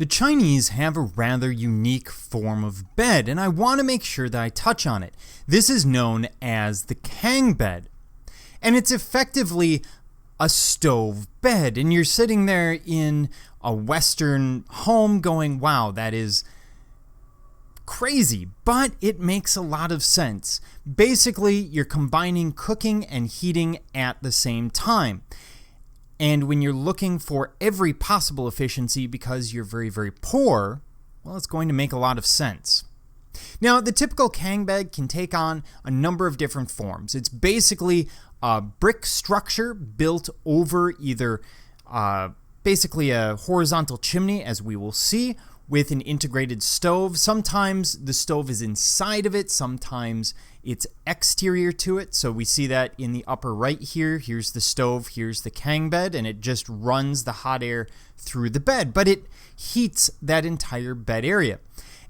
The Chinese have a rather unique form of bed, and I want to make sure that I touch on it. This is known as the Kang Bed, and it's effectively a stove bed, and you're sitting there in a Western home going, wow, that is crazy, but it makes a lot of sense. Basically, you're combining cooking and heating at the same time. And when you're looking for every possible efficiency because you're very, very poor, well, it's going to make a lot of sense. Now, the typical Kang bed can take on a number of different forms. It's basically a brick structure built over either basically a horizontal chimney, as we will see, with an integrated stove. Sometimes the stove is inside of it, sometimes it's exterior to it. So we see that in the upper right here. Here's the stove, here's the Kang bed, and it just runs the hot air through the bed, but it heats that entire bed area.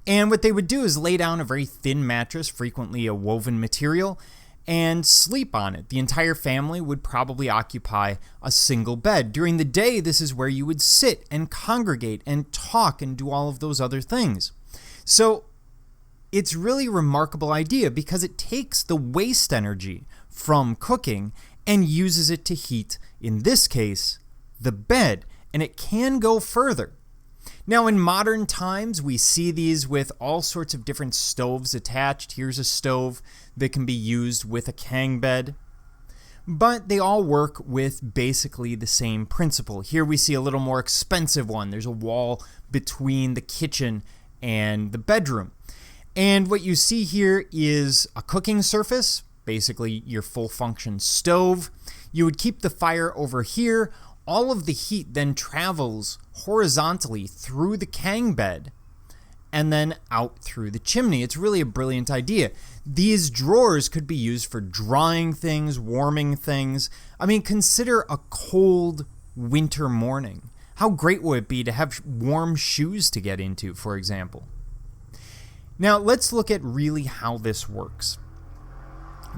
And what they would do is lay down a very thin mattress, frequently a woven material, and sleep on it. The entire family would probably occupy a single bed. During the day, this is where you would sit and congregate and talk and do all of those other things. So it's really a remarkable idea because it takes the waste energy from cooking and uses it to heat, in this case, the bed. And it can go further. Now, in modern times, we see these with all sorts of different stoves attached. Here's a stove that can be used with a Kang bed, but they all work with basically the same principle. Here we see a little more expensive one. There's a wall between the kitchen and the bedroom. And what you see here is a cooking surface, basically your full function stove. You would keep the fire over here. All of the heat then travels horizontally through the Kang bed and then out through the chimney. It's really a brilliant idea. These drawers could be used for drying things, warming things. I mean, consider a cold winter morning. How great would it be to have warm shoes to get into, for example? Now, let's look at really how this works.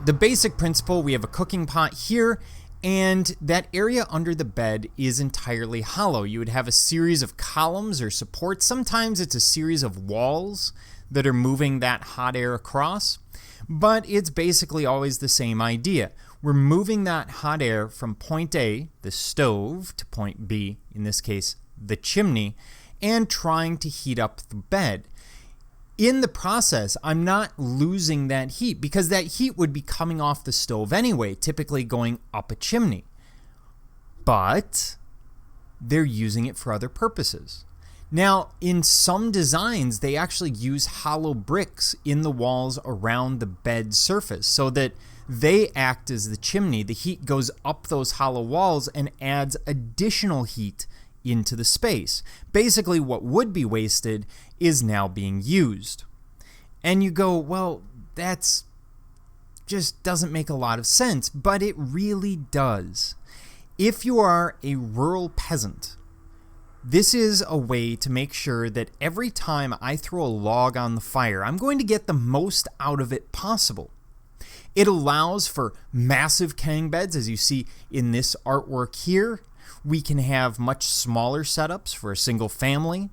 The basic principle, we have a cooking pot here, and that area under the bed is entirely hollow. You would have a series of columns or supports. Sometimes it's a series of walls that are moving that hot air across, but it's basically always the same idea. We're moving that hot air from point A, the stove, to point B, in this case, the chimney, and trying to heat up the bed. In the process, I'm not losing that heat because that heat would be coming off the stove anyway, typically going up a chimney. But they're using it for other purposes. Now, in some designs, they actually use hollow bricks in the walls around the bed surface so that they act as the chimney. The heat goes up those hollow walls and adds additional heat into the space. Basically, what would be wasted is now being used. And you go, well, that's just doesn't make a lot of sense, but it really does. If you are a rural peasant, this is a way to make sure that every time I throw a log on the fire, I'm going to get the most out of it possible. It allows for massive Kang beds, as you see in this artwork here. We can have much smaller setups for a single family.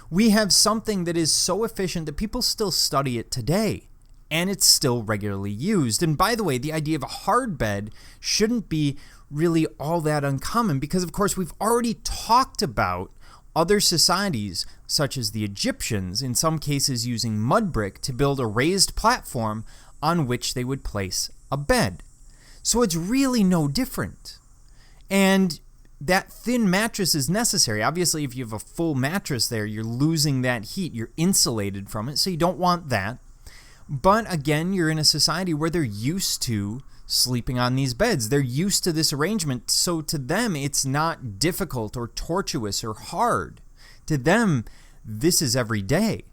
We have something that is so efficient that people still study it today, and it's still regularly used. And by the way, the idea of a hard bed shouldn't be really all that uncommon because, of course, we've already talked about other societies, such as the Egyptians, in some cases using mud brick to build a raised platform on which they would place a bed. So it's really no different. And that thin mattress is necessary. Obviously, if you have a full mattress there, you're losing that heat. You're insulated from it, so you don't want that. But again, you're in a society where they're used to sleeping on these beds. They're used to this arrangement, so to them, it's not difficult or tortuous or hard. To them, this is every day.